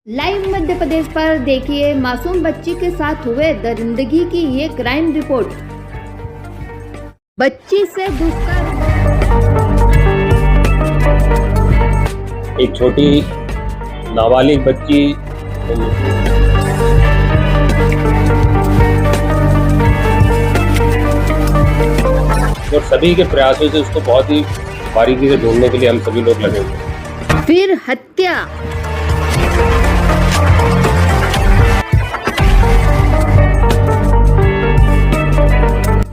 Live Madhya Pradesh पर देखिए मासूम बच्ची के साथ हुए दरिंदगी की ये क्राइम रिपोर्ट। बच्ची से दुष्कर्म। एक छोटी नाबालिग बच्ची और सभी के प्रयासों से उसको बहुत ही बारीकी से ढूंढने के लिए हम सभी लोग लगे हुए। फिर हत्या।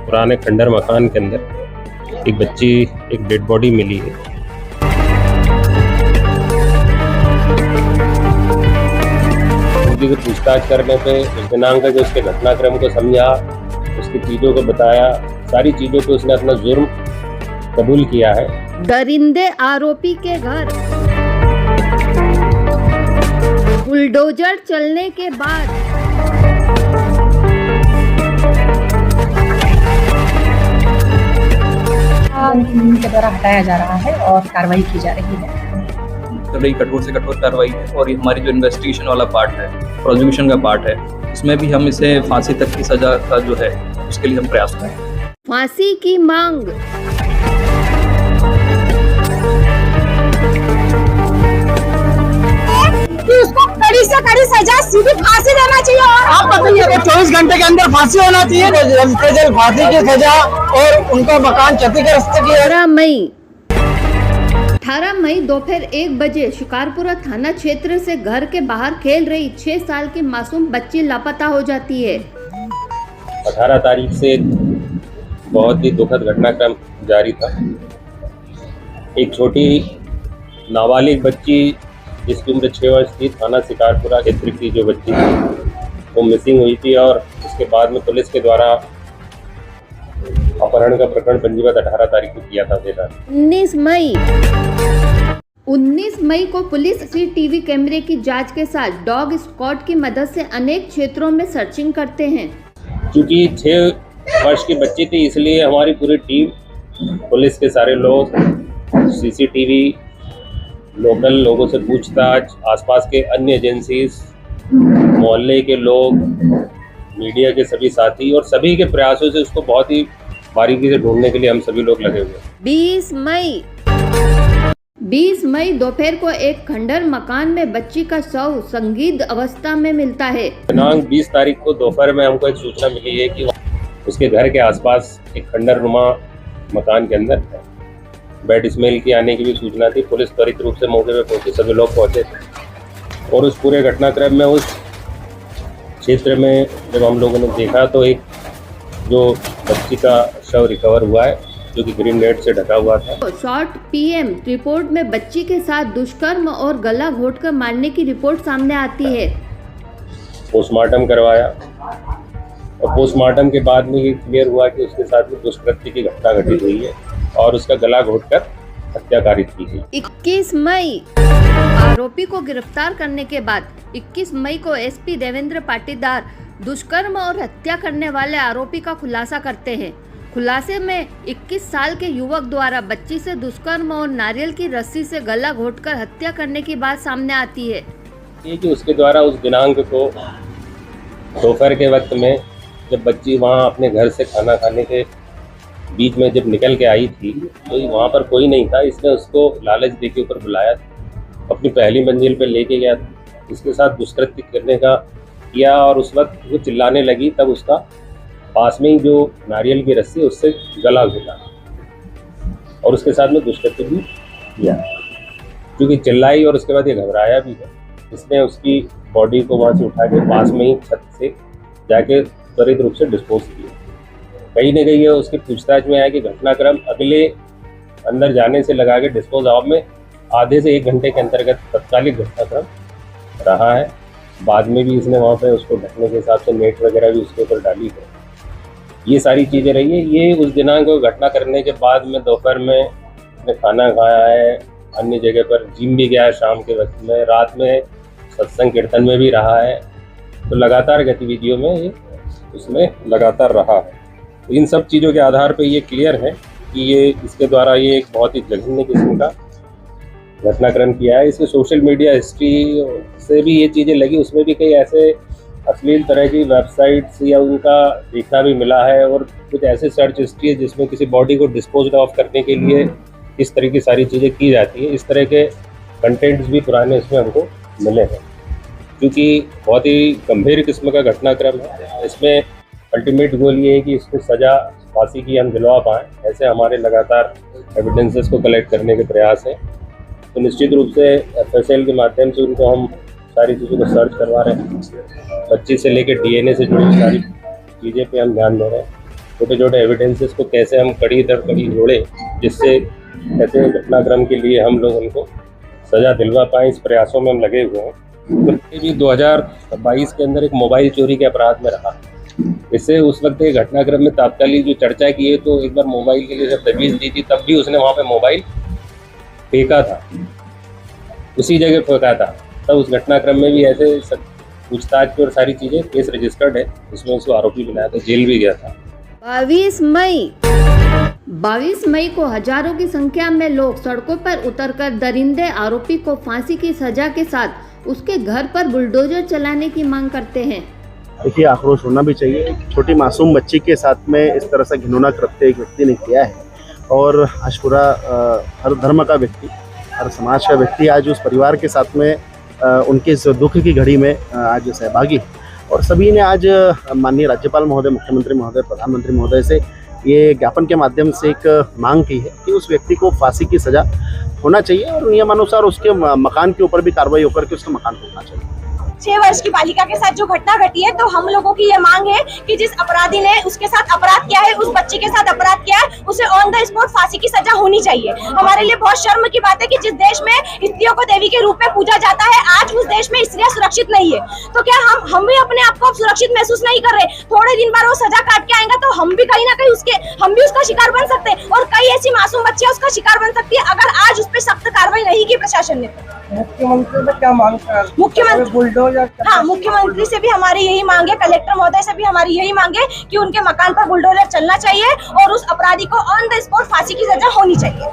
पुराने खंडर मकान के अंदर एक बच्ची, एक डेड बॉडी मिली है। उनकी पूछताछ करने पे उस दिनांक जो उसके घटनाक्रम को समझा, उसकी चीजों को बताया, सारी चीजों को उसने अपना जुर्म कबूल किया है। दरिंदे आरोपी के घर। बुलडोजर चलने के बाद के द्वारा हटाया जा रहा है और कार्रवाई की जा रही है। बड़ी कठोर से कठोर कार्रवाई है और ये हमारी जो इन्वेस्टिगेशन वाला पार्ट है, प्रोसिक्यूशन का पार्ट है, इसमें भी हम इसे फांसी तक की सजा का जो है उसके लिए हम प्रयास करें। फांसी की मांग। उसको कड़ी से कड़ी सजा, सीधी फांसी देना चाहिए। और आप बताइए 24 घंटे के अंदर फांसी होना चाहिए, जल्द से जल्द फांसी की सजा और उनका मकान क्षतिग्रस्त किया। 18 मई दोपहर 1 बजे शिकारपुरा थाना क्षेत्र से घर के बाहर खेल रही 6 साल की मासूम बच्ची लापता हो जाती है। 18 तारीख से बहुत ही दुखद घटनाक्रम जारी था। एक छोटी नाबालिग बच्ची जिसकी उम्र 6 वर्ष थी, थाना शिकारपुरा क्षेत्र की जो बच्ची थी वो मिसिंग हुई थी और उसके बाद में पुलिस के द्वारा अपहरण का प्रकरण पंजीबद्ध 18 तारीख को किया था। 19 मई को पुलिस सीसीटीवी कैमरे की जांच के साथ डॉग स्क्वाड की मदद से अनेक क्षेत्रों में सर्चिंग करते हैं। क्योंकि 6 वर्ष की बच्ची थी, इसलिए हमारी पूरी टीम, पुलिस के सारे लोग, सीसीटीवी, लोकल लोगों से पूछताछ, आसपास के अन्य एजेंसीज, मोहल्ले के लोग, मीडिया के सभी साथी और सभी के प्रयासों से उसको बहुत ही बारीकी से ढूंढने के लिए हम सभी लोग लगे हुए। 20 मई दोपहर को एक खंडर मकान में बच्ची का शव संदिग्ध अवस्था में मिलता है। दिनांक 20 तारीख को दोपहर में हमको एक सूचना मिली है कि उसके घर के आसपास एक खंडर नुमा मकान के अंदर बेड स्मेल की आने की भी सूचना थी। पुलिस त्वरित रूप से मौके पर पहुंची, सभी लोग पहुंचे थे और उस पूरे घटनाक्रम में उस क्षेत्र में जब हम लोगों ने देखा तो एक जो बच्ची का शव रिकवर हुआ है जो कि ग्रीन नेट से ढका हुआ था। शॉर्ट पीएम रिपोर्ट में बच्ची के साथ दुष्कर्म और गला घोटकर मारने की रिपोर्ट सामने आती है। पोस्टमार्टम करवाया और पोस्टमार्टम के बाद में ये क्लियर हुआ कि उसके साथ में दुष्कृत्य की घटना घटित हुई है और उसका गला घोटकर हत्या कारित की गई। 21 मई आरोपी को गिरफ्तार करने के बाद 21 मई को एसपी देवेंद्र पाटीदार दुष्कर्म और हत्या करने वाले आरोपी का खुलासा करते हैं। खुलासे में 21 साल के युवक द्वारा बच्ची से दुष्कर्म और नारियल की रस्सी से गला घोटकर हत्या करने की बात सामने आती है। ये कि उसके द्वारा उस दिनांक को दोपहर के वक्त में जब बच्ची वहाँ अपने घर से खाना खाने के बीच में जब निकल के आई थी तो वहाँ पर कोई नहीं था। इसने उसको लालच दे के ऊपर बुलाया, अपनी पहली मंजिल पे लेके गया, उसके साथ दुष्कृत्य करने का किया और उस वक्त वो चिल्लाने लगी, तब उसका पास में ही जो नारियल की रस्सी उससे गला घोटा और उसके साथ में दुष्कृत्य भी किया। क्योंकि चिल्लाई और उसके बाद ये घबराया भी है, इसने उसकी बॉडी को वहाँ से उठा के पास में ही छत से जाके त्वरित रूप से डिस्पोज किया। कहीं न कहीं उसकी पूछताछ में आया कि घटनाक्रम अगले अंदर जाने से लगा के डिस्पोज ऑफ में आधे से 1 घंटे के अंतर्गत तत्कालिक घटनाक्रम रहा है। बाद में भी इसने वहाँ पे उसको ढकने के हिसाब से नेट वगैरह भी उसके ऊपर डाली है। ये सारी चीज़ें रही है। ये उस दिनांक को घटना करने के बाद में दोपहर में उसने खाना खाया है, अन्य जगह पर जिम भी गया है, शाम के वक्त में, रात में सत्संग कीर्तन में भी रहा है। तो लगातार गतिविधियों में ये उसमें लगातार रहा है। तो इन सब चीज़ों के आधार पर ये क्लियर है कि ये इसके द्वारा ये एक बहुत ही जघन्य किस्म का घटनाक्रम किया है। इसके सोशल मीडिया हिस्ट्री से भी ये चीज़ें लगी, उसमें भी कई ऐसे अश्लील तरह की वेबसाइट्स या उनका देखना भी मिला है, और कुछ ऐसे सर्च हिस्ट्री है जिसमें किसी बॉडी को डिस्पोज ऑफ करने के लिए इस तरह की सारी चीज़ें की जाती है। इस तरह के कंटेंट्स भी पुराने इसमें हमको मिले हैं, क्योंकि बहुत ही गंभीर किस्म का घटनाक्रम है। इसमें अल्टीमेट गोल ये है कि इसको सज़ा फांसी की हम दिलवा पाएँ। ऐसे हमारे लगातार एविडेंसेस को कलेक्ट करने के प्रयास हैं। तो निश्चित रूप से FSL के माध्यम से उनको हम सारी चीज़ों को सर्च करवा रहे हैं। बच्ची से लेकर DNA से जुड़ी सारी चीज़ें पे हम ध्यान दे रहे हैं। छोटे छोटे एविडेंसेस को कैसे हम कड़ी दर कड़ी जोड़े, जिससे ऐसे घटनाक्रम के लिए हम लोग उनको सज़ा दिलवा पाएँ, इस प्रयासों में हम लगे हुए हैं। तो भी 2022 के अंदर एक मोबाइल चोरी के अपराध में रहा। इससे उस वक्त एक घटनाक्रम में तात्कालिक जो चर्चा की है, तो एक बार मोबाइल के लिए जब तजवीज़ दी थी तब भी उसने वहाँ पे मोबाइल फेंका था, उसी जगह फेंका था। तब उस घटनाक्रम में भी ऐसे पूछताछ की और सारी चीज़ें केस रजिस्टर्ड है, उसमें उसको आरोपी बनाया था, जेल भी गया था। 22 मई को हजारों की संख्या में लोग सड़कों पर उतरकर दरिंदे आरोपी को फांसी की सजा के साथ उसके घर पर बुलडोजर चलाने की मांग करते हैं। देखिए, आक्रोश होना भी चाहिए। एक छोटी मासूम बच्ची के साथ में इस तरह से घिनौना कृत्य एक व्यक्ति ने किया है, और आज पूरा हर धर्म का व्यक्ति, हर समाज का व्यक्ति आज उस परिवार के साथ में उनके इस दुख की घड़ी में आज सहभागी, और सभी ने आज माननीय राज्यपाल महोदय, मुख्यमंत्री महोदय, प्रधानमंत्री महोदय से ये ज्ञापन के माध्यम से एक मांग की है कि उस व्यक्ति को फांसी की सज़ा होना चाहिए, और नियमानुसार उसके मकान के ऊपर भी कार्रवाई होकर के उसका मकान तोड़ना चाहिए। 6 वर्ष की बालिका के साथ जो घटना घटी है, तो हम लोगों की ये मांग है कि जिस अपराधी ने उसके साथ अपराध किया है, उस बच्ची के साथ अपराध किया है, उसे ऑन द स्पॉट फांसी की सजा होनी चाहिए। हमारे लिए बहुत शर्म की बात है कि जिस देश में स्त्रियों को देवी के रूप में पूजा जाता है, आज उस देश में स्त्रियां सुरक्षित नहीं है। तो क्या हम भी अपने आप को सुरक्षित महसूस नहीं कर रहे? थोड़े दिन बाद वो सजा काट के आएगा तो हम भी कहीं ना कहीं हम भी उसका शिकार बन सकते हैं, और कई ऐसी मासूम बच्चियां उसका शिकार बन सकती है अगर आज उस पर सख्त कार्रवाई नहीं की प्रशासन ने। मुख्यमंत्री से क्या मांग कर? मुख्यमंत्री बुलडोजर? हाँ, मुख्यमंत्री से भी हमारी यही मांग है, कलेक्टर महोदय से भी हमारी यही मांग है कि उनके मकान पर बुलडोजर चलना चाहिए और उस अपराधी को ऑन द स्पॉट फांसी की सजा होनी चाहिए।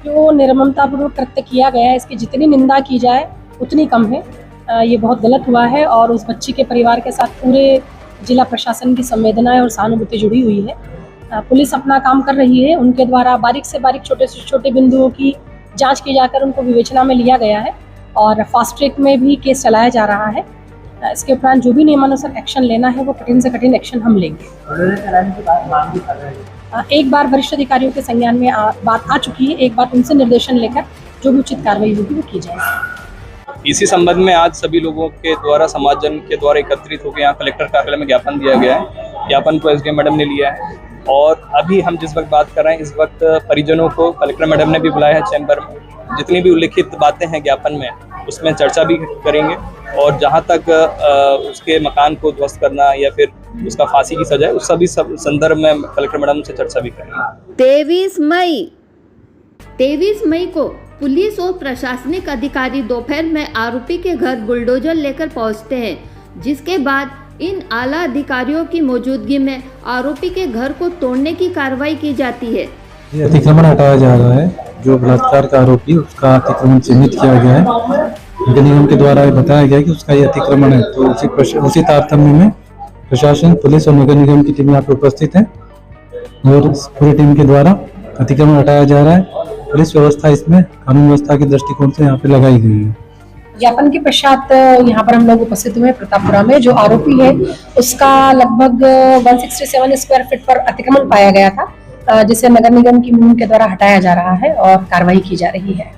जो निर्ममतापूर्वक कृत्य किया गया है, इसकी जितनी निंदा की जाए उतनी कम है। ये बहुत गलत हुआ है, और उस बच्ची के परिवार के साथ पूरे जिला प्रशासन की संवेदनाएं और सहानुभूति जुड़ी हुई है। पुलिस अपना काम कर रही है, उनके द्वारा बारीक से बारीक, छोटे से छोटे बिंदुओं की जांच की जाकर उनको विवेचना में लिया गया है, और फास्ट ट्रैक में भी केस चलाया जा रहा है। इसके उपरांत जो भी नियमानुसार एक्शन लेना है, वो कठिन से कठिन एक्शन हम लेंगे। एक बार वरिष्ठ अधिकारियों के संज्ञान में बात आ चुकी है, एक बार उनसे निर्देशन लेकर जो भी उचित कार्रवाई होगी वो की जाएगी। इसी संबंध में आज सभी लोगों के द्वारा, समाज जन के द्वारा एकत्रित होकर यहाँ कलेक्टर कार्यालय में ज्ञापन दिया गया है। ज्ञापन को SDM मैडम ने लिया है, और अभी हम जिस वक्त बात कर रहे हैं, इस वक्त परिजनों को कलेक्टर मैडम ने भी बुलाया है चैम्बर में। जितनी भी उल्लिखित बातें हैं ज्ञापन में, उसमें चर्चा भी करेंगे, और जहां तक उसके मकान को ध्वस्त करना या फिर उसका फांसी की सजा है, उस सभी संदर्भ में कलेक्टर मैडम से चर्चा भी करेंगे। 23 मई को पुलिस और प्रशासनिक अधिकारी दोपहर में आरोपी के घर बुलडोजर लेकर पहुंचते हैं, जिसके बाद इन आला अधिकारियों की मौजूदगी में आरोपी के घर को तोड़ने की कार्रवाई की जाती है। अतिक्रमण हटाया जा रहा है। जो बलात्कार का आरोपी, उसका अतिक्रमण चिन्हित किया गया है। नगर निगम के द्वारा बताया गया कि उसका ये अतिक्रमण है, तो उसी तारतम्य में प्रशासन, पुलिस और नगर निगम की टीम यहाँ पे उपस्थित है, और पूरी टीम के द्वारा अतिक्रमण हटाया जा रहा है। पुलिस व्यवस्था इसमें कानून व्यवस्था के दृष्टिकोण से यहाँ पे लगाई गई है। ज्ञापन के पश्चात यहाँ पर हम लोग उपस्थित हुए प्रतापपुरा में। जो आरोपी है उसका लगभग 167 स्क्वायर फीट पर अतिक्रमण पाया गया था, जिसे नगर निगम की मुहिम के द्वारा हटाया जा रहा है और कार्रवाई की जा रही है।